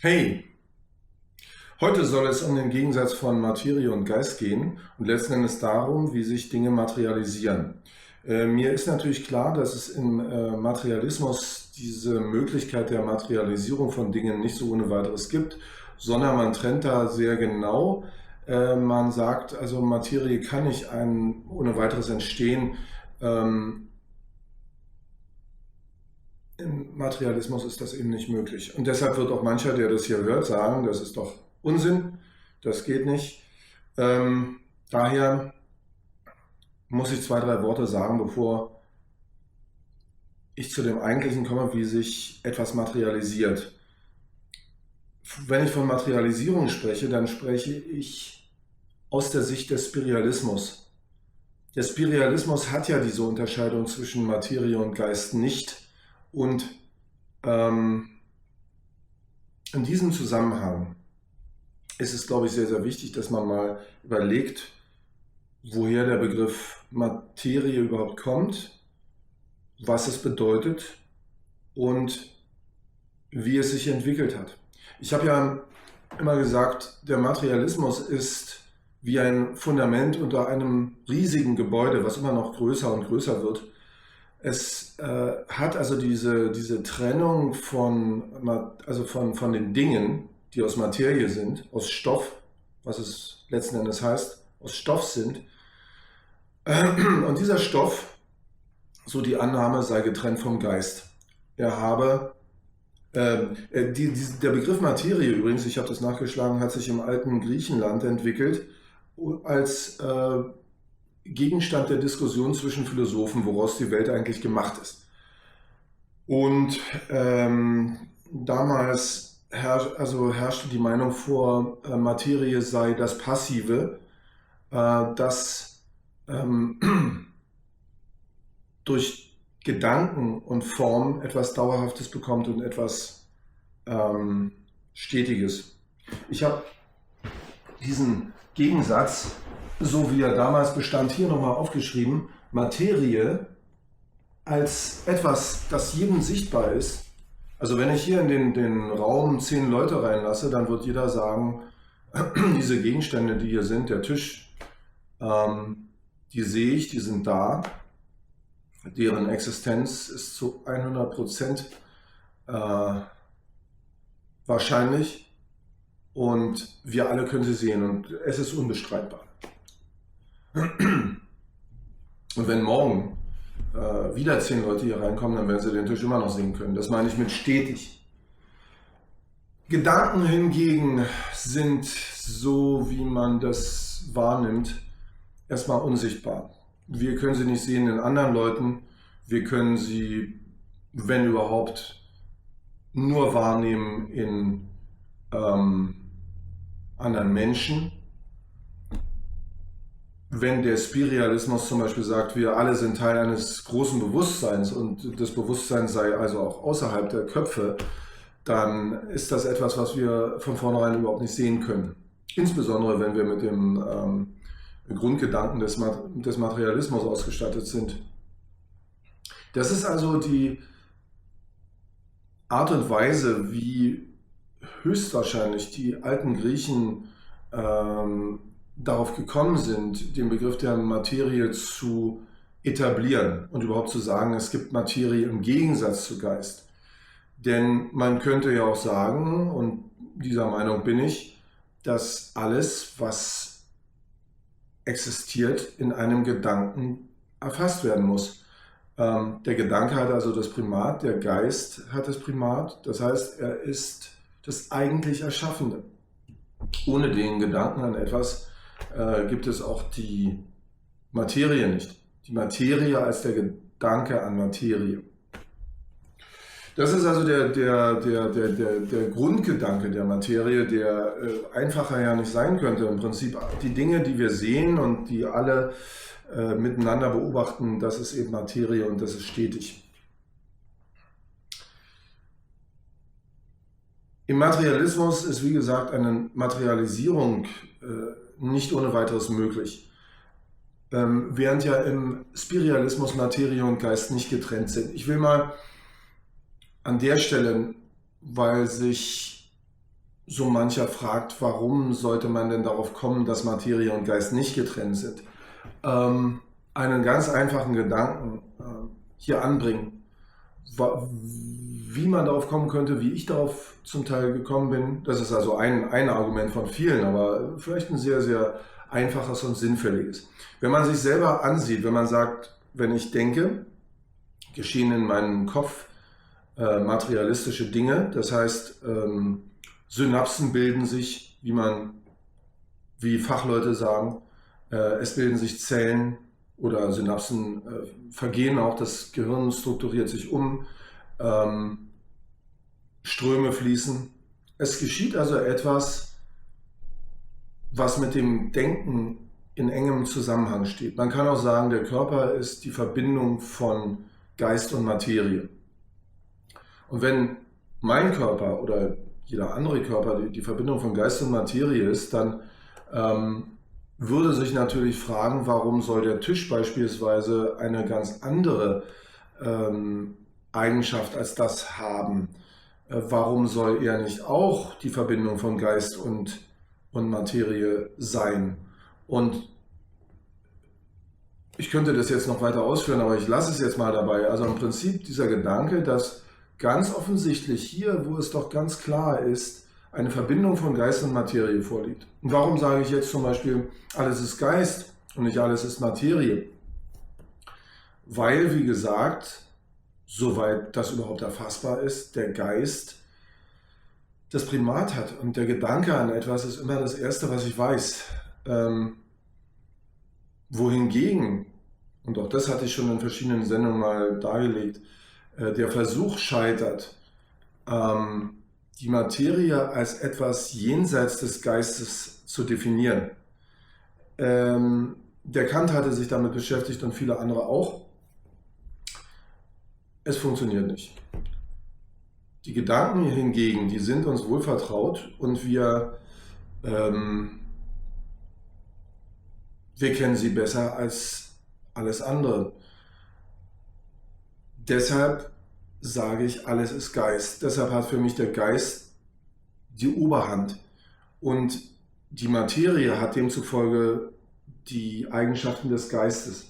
Hey, heute soll es um den Gegensatz von Materie und Geist gehen und letzten Endes darum, wie sich Dinge materialisieren. Mir ist natürlich klar, dass es im Materialismus diese Möglichkeit der Materialisierung von Dingen nicht so ohne weiteres gibt, sondern man trennt da sehr genau. Man sagt, also Materie kann nicht ohne weiteres entstehen. Ähm, Im Materialismus ist das eben nicht möglich. Und deshalb wird auch mancher, der das hier hört, sagen, das ist doch Unsinn, das geht nicht. Ähm, Daher muss ich zwei, drei Worte sagen, bevor ich zu dem Eigentlichen komme, wie sich etwas materialisiert. Wenn ich von Materialisierung spreche, dann spreche ich aus der Sicht des Spiritualismus. Der Spiritualismus hat ja diese Unterscheidung zwischen Materie und Geist nicht. Und ähm, in diesem Zusammenhang ist es, glaube ich, sehr, sehr wichtig, dass man mal überlegt, woher der Begriff Materie überhaupt kommt, was es bedeutet und wie es sich entwickelt hat. Ich habe ja immer gesagt, der Materialismus ist wie ein Fundament unter einem riesigen Gebäude, was immer noch größer und größer wird. Es hat also diese Trennung von den Dingen, die aus Materie sind, aus Stoff, was es letzten Endes heißt, aus Stoff sind. Und dieser Stoff, so die Annahme, sei getrennt vom Geist. Er habe, der Begriff Materie übrigens, ich habe das nachgeschlagen, hat sich im alten Griechenland entwickelt als Gegenstand der Diskussion zwischen Philosophen, woraus die Welt eigentlich gemacht ist. Und damals herrschte die Meinung vor, Materie sei das Passive, das durch Gedanken und Form etwas Dauerhaftes bekommt und etwas Stetiges. Ich habe diesen Gegensatz, so wie er damals bestand, hier nochmal aufgeschrieben. Materie als etwas, das jedem sichtbar ist. Also wenn ich hier in den Raum 10 Leute reinlasse, dann wird jeder sagen, diese Gegenstände, die hier sind, der Tisch, die sehe ich, die sind da. Deren Existenz ist zu 100% wahrscheinlich und wir alle können sie sehen und es ist unbestreitbar. Und wenn morgen wieder 10 Leute hier reinkommen, dann werden sie den Tisch immer noch sehen können. Das meine ich mit stetig. Gedanken hingegen sind, so wie man das wahrnimmt, erstmal unsichtbar. Wir können sie nicht sehen in anderen Leuten. Wir können sie, wenn überhaupt, nur wahrnehmen in anderen Menschen. Wenn der Spiritualismus zum Beispiel sagt, wir alle sind Teil eines großen Bewusstseins und das Bewusstsein sei also auch außerhalb der Köpfe, dann ist das etwas, was wir von vornherein überhaupt nicht sehen können. Insbesondere wenn wir mit dem Grundgedanken des Materialismus ausgestattet sind. Das ist also die Art und Weise, wie höchstwahrscheinlich die alten Griechen darauf gekommen sind, den Begriff der Materie zu etablieren und überhaupt zu sagen, es gibt Materie im Gegensatz zu Geist. Denn man könnte ja auch sagen, und dieser Meinung bin ich, dass alles, was existiert, in einem Gedanken erfasst werden muss. Der Gedanke hat also das Primat, der Geist hat das Primat, das heißt, er ist das eigentlich Erschaffende. Ohne den Gedanken an etwas gibt es auch die Materie nicht. Die Materie als der Gedanke an Materie. Das ist also der Grundgedanke der Materie, der einfacher ja nicht sein könnte. Im Prinzip die Dinge, die wir sehen und die alle miteinander beobachten, das ist eben Materie und das ist stetig. Im Materialismus ist, wie gesagt, eine Materialisierung nicht ohne weiteres möglich. Während ja im Spiritualismus Materie und Geist nicht getrennt sind. Ich will mal an der Stelle, weil sich so mancher fragt, warum sollte man denn darauf kommen, dass Materie und Geist nicht getrennt sind, einen ganz einfachen Gedanken hier anbringen. Wie man darauf kommen könnte, wie ich darauf zum Teil gekommen bin, das ist also ein Argument von vielen, aber vielleicht ein sehr, sehr einfaches und sinnfälliges. Wenn man sich selber ansieht, wenn man sagt, wenn ich denke, geschehen in meinem Kopf materialistische Dinge, das heißt, Synapsen bilden sich, wie Fachleute sagen, es bilden sich Zellen oder Synapsen vergehen auch, das Gehirn strukturiert sich um, Ströme fließen. Es geschieht also etwas, was mit dem Denken in engem Zusammenhang steht. Man kann auch sagen, der Körper ist die Verbindung von Geist und Materie. Und wenn mein Körper oder jeder andere Körper die Verbindung von Geist und Materie ist, dann würde sich natürlich fragen, warum soll der Tisch beispielsweise eine ganz andere Eigenschaft als das haben? Warum soll er nicht auch die Verbindung von Geist und Materie sein? Und ich könnte das jetzt noch weiter ausführen, aber ich lasse es jetzt mal dabei. Also im Prinzip dieser Gedanke, dass ganz offensichtlich hier, wo es doch ganz klar ist, eine Verbindung von Geist und Materie vorliegt. Und warum sage ich jetzt zum Beispiel, alles ist Geist und nicht alles ist Materie? Weil, wie gesagt, soweit das überhaupt erfassbar ist, der Geist das Primat hat. Und der Gedanke an etwas ist immer das Erste, was ich weiß. Wohingegen, und auch das hatte ich schon in verschiedenen Sendungen mal dargelegt, der Versuch scheitert, die Materie als etwas jenseits des Geistes zu definieren. Der Kant hatte sich damit beschäftigt und viele andere auch. Es funktioniert nicht. Die Gedanken hingegen, die sind uns wohl vertraut und wir kennen sie besser als alles andere. Deshalb sage ich, alles ist Geist. Deshalb hat für mich der Geist die Oberhand und die Materie hat demzufolge die Eigenschaften des Geistes.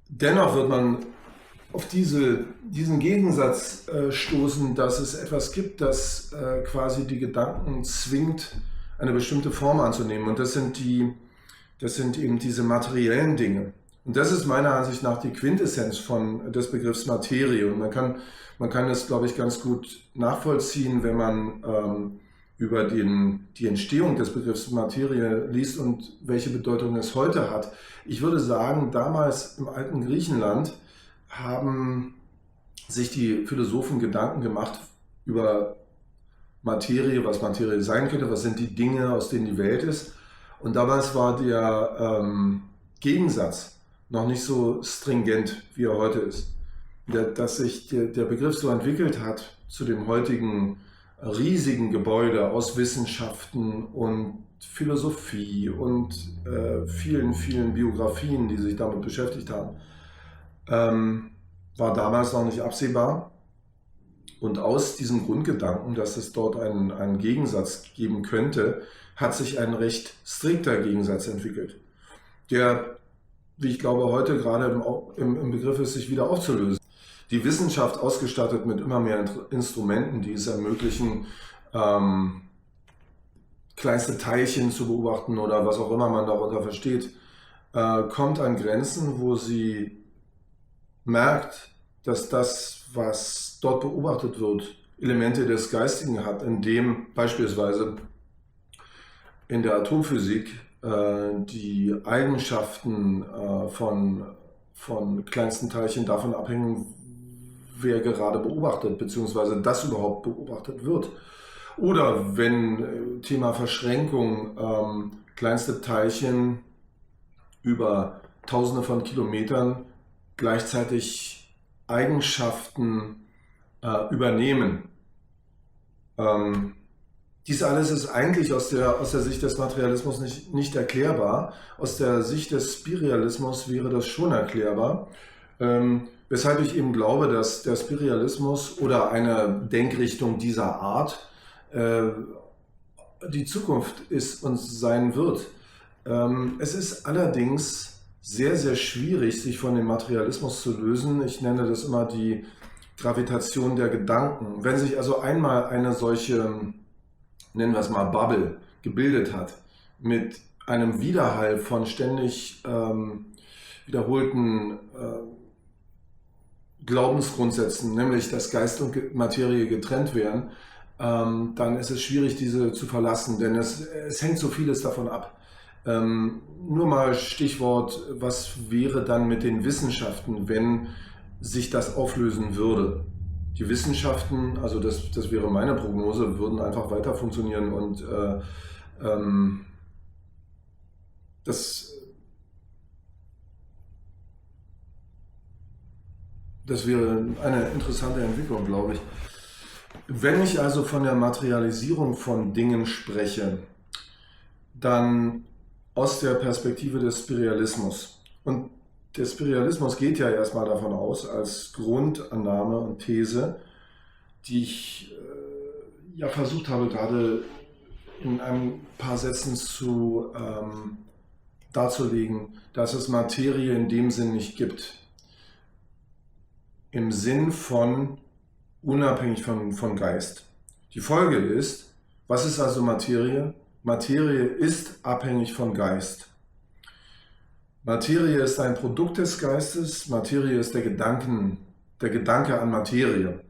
Dennoch wird man auf diesen Gegensatz stoßen, dass es etwas gibt, das quasi die Gedanken zwingt, eine bestimmte Form anzunehmen. Und das sind eben diese materiellen Dinge. Und das ist meiner Ansicht nach die Quintessenz des Begriffs Materie. Und man kann das, glaube ich, ganz gut nachvollziehen, wenn man über die Entstehung des Begriffs Materie liest und welche Bedeutung es heute hat. Ich würde sagen, damals im alten Griechenland haben sich die Philosophen Gedanken gemacht über Materie, was Materie sein könnte, was sind die Dinge, aus denen die Welt ist. Und damals war der Gegensatz noch nicht so stringent, wie er heute ist. Dass sich der Begriff so entwickelt hat zu dem heutigen riesigen Gebäude aus Wissenschaften und Philosophie und vielen, vielen Biografien, die sich damit beschäftigt haben, war damals noch nicht absehbar. Und aus diesem Grundgedanken, dass es dort einen Gegensatz geben könnte, hat sich ein recht strikter Gegensatz entwickelt, der, wie ich glaube, heute gerade im Begriff ist, sich wieder aufzulösen. Die Wissenschaft, ausgestattet mit immer mehr Instrumenten, die es ermöglichen, kleinste Teilchen zu beobachten oder was auch immer man darunter versteht, kommt an Grenzen, wo sie merkt, dass das, was dort beobachtet wird, Elemente des Geistigen hat, indem beispielsweise in der Atomphysik die Eigenschaften von kleinsten Teilchen davon abhängen, wer gerade beobachtet, beziehungsweise das überhaupt beobachtet wird. Oder wenn Thema Verschränkung, kleinste Teilchen über Tausende von Kilometern gleichzeitig Eigenschaften übernehmen. Dies alles ist eigentlich aus der Sicht des Materialismus nicht erklärbar. Aus der Sicht des Spiritualismus wäre das schon erklärbar. Weshalb ich eben glaube, dass der Spiritualismus oder eine Denkrichtung dieser Art die Zukunft ist und sein wird. Es ist allerdings sehr, sehr schwierig, sich von dem Materialismus zu lösen. Ich nenne das immer die Gravitation der Gedanken. Wenn sich also einmal eine solche, nennen wir es mal Bubble, gebildet hat, mit einem Widerhall von ständig wiederholten Glaubensgrundsätzen, nämlich dass Geist und Materie getrennt werden, dann ist es schwierig, diese zu verlassen, denn es hängt so vieles davon ab. Nur mal Stichwort, was wäre dann mit den Wissenschaften, wenn sich das auflösen würde? Die Wissenschaften, also das wäre meine Prognose, würden einfach weiter funktionieren und das wäre eine interessante Entwicklung, glaube ich. Wenn ich also von der Materialisierung von Dingen spreche, dann aus der Perspektive des Spiritualismus. Und der Spiritualismus geht ja erstmal davon aus, als Grundannahme und These, die ich ja versucht habe, gerade in ein paar Sätzen darzulegen, dass es Materie in dem Sinn nicht gibt. Im Sinn von unabhängig von Geist. Die Folge ist, was ist also Materie? Materie ist abhängig von Geist. Materie ist ein Produkt des Geistes, Materie ist der Gedanke an Materie.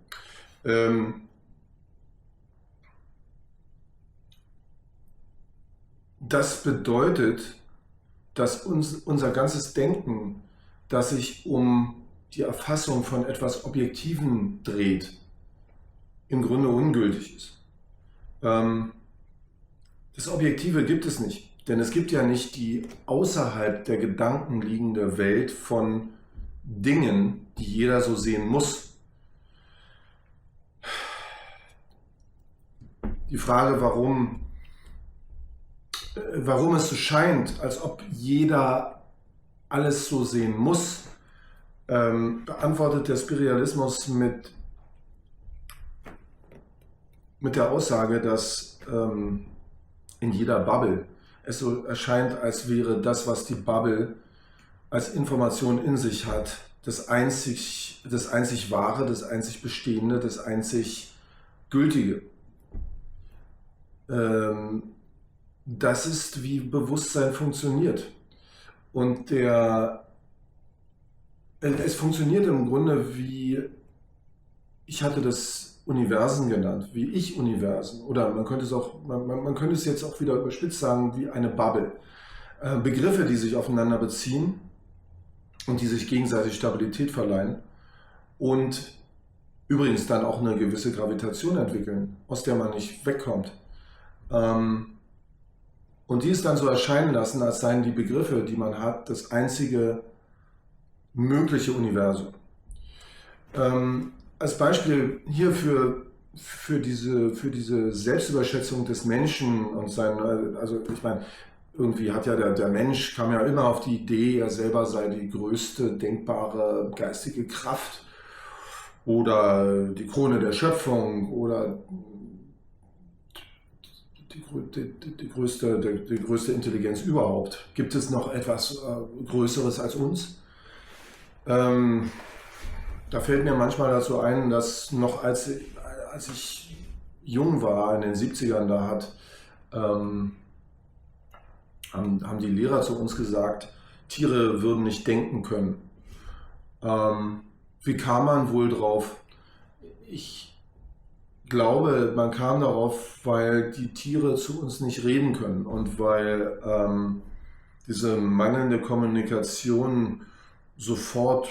Das bedeutet, dass unser ganzes Denken, das sich um die Erfassung von etwas Objektivem dreht, im Grunde ungültig ist. Das Objektive gibt es nicht, denn es gibt ja nicht die außerhalb der Gedanken liegende Welt von Dingen, die jeder so sehen muss. Die Frage, warum es so scheint, als ob jeder alles so sehen muss, beantwortet der Spiritualismus mit der Aussage, dass in jeder Bubble es so erscheint, als wäre das, was die Bubble als Information in sich hat, das einzig Wahre, das einzig Bestehende, das einzig Gültige. Das ist, wie Bewusstsein funktioniert. Und es funktioniert im Grunde wie, ich hatte das Universen genannt, wie Ich-Universen. Oder man könnte es jetzt auch wieder überspitzt sagen, wie eine Bubble. Begriffe, die sich aufeinander beziehen und die sich gegenseitig Stabilität verleihen und übrigens dann auch eine gewisse Gravitation entwickeln, aus der man nicht wegkommt. Und die es dann so erscheinen lassen, als seien die Begriffe, die man hat, das einzige mögliche Universum. Als Beispiel hier für diese Selbstüberschätzung des Menschen und also ich meine, irgendwie hat ja der Mensch, kam ja immer auf die Idee, er selber sei die größte denkbare geistige Kraft oder die Krone der Schöpfung oder die größte Intelligenz überhaupt. Gibt es noch etwas Größeres als uns? Da fällt mir manchmal dazu ein, dass noch als ich jung war, in den 70ern, haben die Lehrer zu uns gesagt, Tiere würden nicht denken können. Wie kam man wohl drauf? Ich glaube, man kam darauf, weil die Tiere zu uns nicht reden können und weil diese mangelnde Kommunikation sofort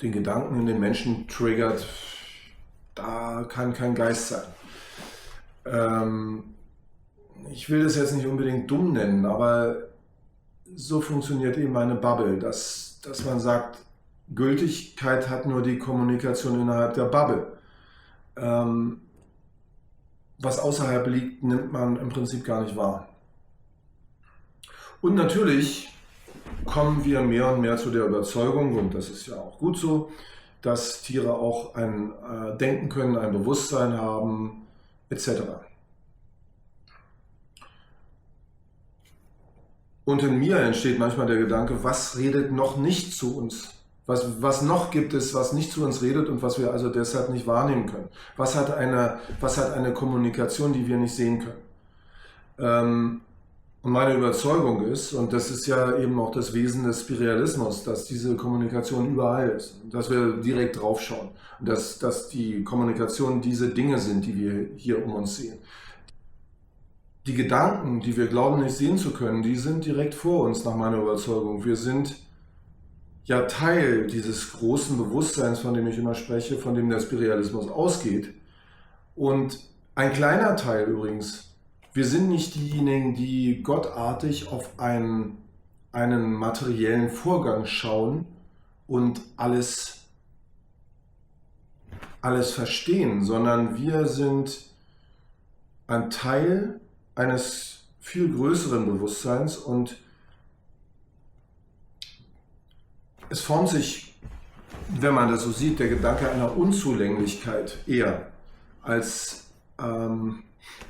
den Gedanken in den Menschen triggert, da kann kein Geist sein. Ich will das jetzt nicht unbedingt dumm nennen, aber so funktioniert eben eine Bubble, dass man sagt, Gültigkeit hat nur die Kommunikation innerhalb der Bubble. Was außerhalb liegt, nimmt man im Prinzip gar nicht wahr. Und natürlich kommen wir mehr und mehr zu der Überzeugung, und das ist ja auch gut so, dass Tiere auch ein Denken können, ein Bewusstsein haben, etc. Und in mir entsteht manchmal der Gedanke, was redet noch nicht zu uns? Was noch gibt es, was nicht zu uns redet und was wir also deshalb nicht wahrnehmen können? Was hat eine Kommunikation, die wir nicht sehen können? Und meine Überzeugung ist, und das ist ja eben auch das Wesen des Spiritualismus, dass diese Kommunikation überall ist, dass wir direkt draufschauen und dass die Kommunikation diese Dinge sind, die wir hier um uns sehen. Die Gedanken, die wir glauben nicht sehen zu können, die sind direkt vor uns, nach meiner Überzeugung. Wir sind ja Teil dieses großen Bewusstseins, von dem ich immer spreche, von dem der Spiritualismus ausgeht. Und ein kleiner Teil übrigens, wir sind nicht diejenigen, die gottartig auf einen materiellen Vorgang schauen und alles verstehen, sondern wir sind ein Teil eines viel größeren Bewusstseins und es formt sich, wenn man das so sieht, der Gedanke einer Unzulänglichkeit eher als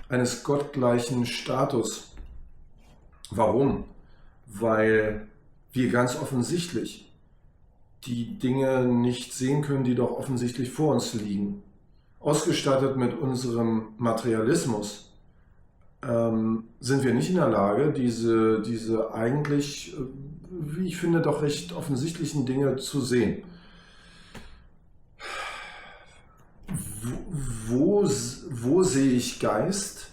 eines gottgleichen Status. Warum? Weil wir ganz offensichtlich die Dinge nicht sehen können, die doch offensichtlich vor uns liegen. Ausgestattet mit unserem Materialismus sind wir nicht in der Lage, diese eigentlich, wie ich finde, doch recht offensichtlichen Dinge zu sehen. Wo sehe ich Geist,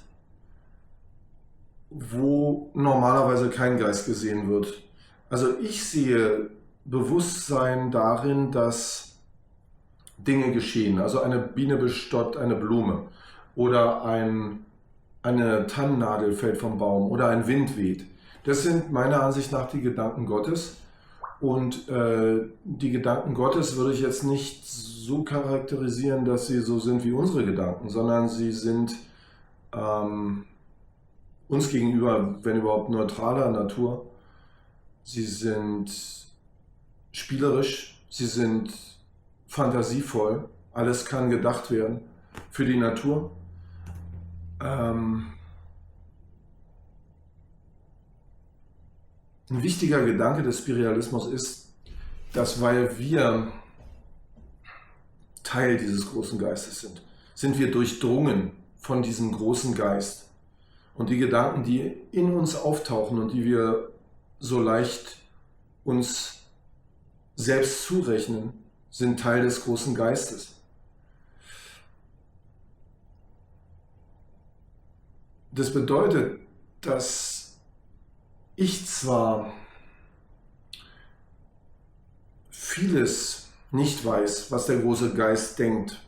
wo normalerweise kein Geist gesehen wird? Also ich sehe Bewusstsein darin, dass Dinge geschehen. Also eine Biene bestockt eine Blume oder eine Tannennadel fällt vom Baum oder ein Wind weht. Das sind meiner Ansicht nach die Gedanken Gottes. Und die Gedanken Gottes würde ich jetzt nicht so charakterisieren, dass sie so sind wie unsere Gedanken, sondern sie sind uns gegenüber, wenn überhaupt, neutraler Natur. Sie sind spielerisch, sie sind fantasievoll, alles kann gedacht werden für die Natur. Ein wichtiger Gedanke des Spiritualismus ist, dass weil wir Teil dieses großen Geistes sind wir durchdrungen von diesem großen Geist. Und die Gedanken, die in uns auftauchen und die wir so leicht uns selbst zurechnen, sind Teil des großen Geistes. Das bedeutet, dass ich zwar vieles nicht weiß, was der große Geist denkt,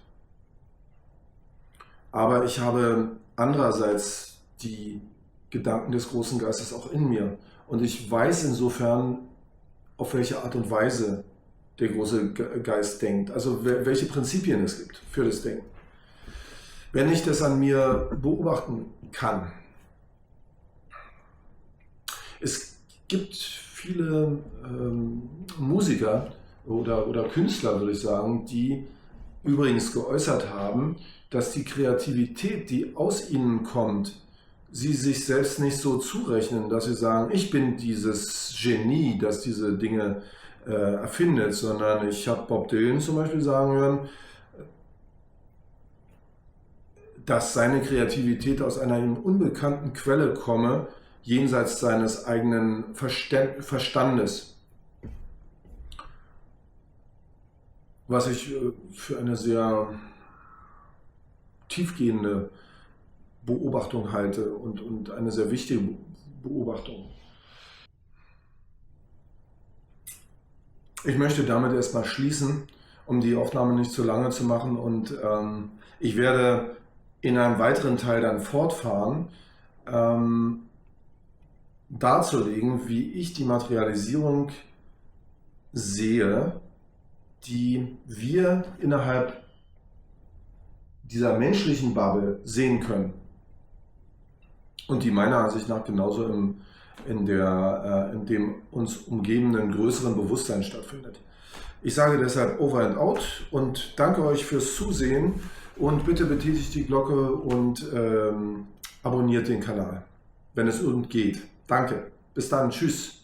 aber ich habe andererseits die Gedanken des großen Geistes auch in mir. Und ich weiß insofern, auf welche Art und Weise der große Geist denkt, also welche Prinzipien es gibt für das Denken. Wenn ich das an mir beobachten kann. Es gibt viele Musiker oder Künstler, würde ich sagen, die übrigens geäußert haben, dass die Kreativität, die aus ihnen kommt, sie sich selbst nicht so zurechnen, dass sie sagen, ich bin dieses Genie, das diese Dinge erfindet, sondern ich habe Bob Dylan zum Beispiel sagen hören, dass seine Kreativität aus einer ihm unbekannten Quelle komme, jenseits seines eigenen Verstandes. Was ich für eine sehr tiefgehende Beobachtung halte und eine sehr wichtige Beobachtung. Ich möchte damit erstmal schließen, um die Aufnahme nicht zu lange zu machen, und ich werde in einem weiteren Teil dann fortfahren, darzulegen, wie ich die Materialisierung sehe, die wir innerhalb dieser menschlichen Bubble sehen können und die meiner Ansicht nach genauso in dem uns umgebenden größeren Bewusstsein stattfindet. Ich sage deshalb over and out und danke euch fürs Zusehen und bitte betätigt die Glocke und abonniert den Kanal, wenn es irgend geht. Danke. Bis dann. Tschüss.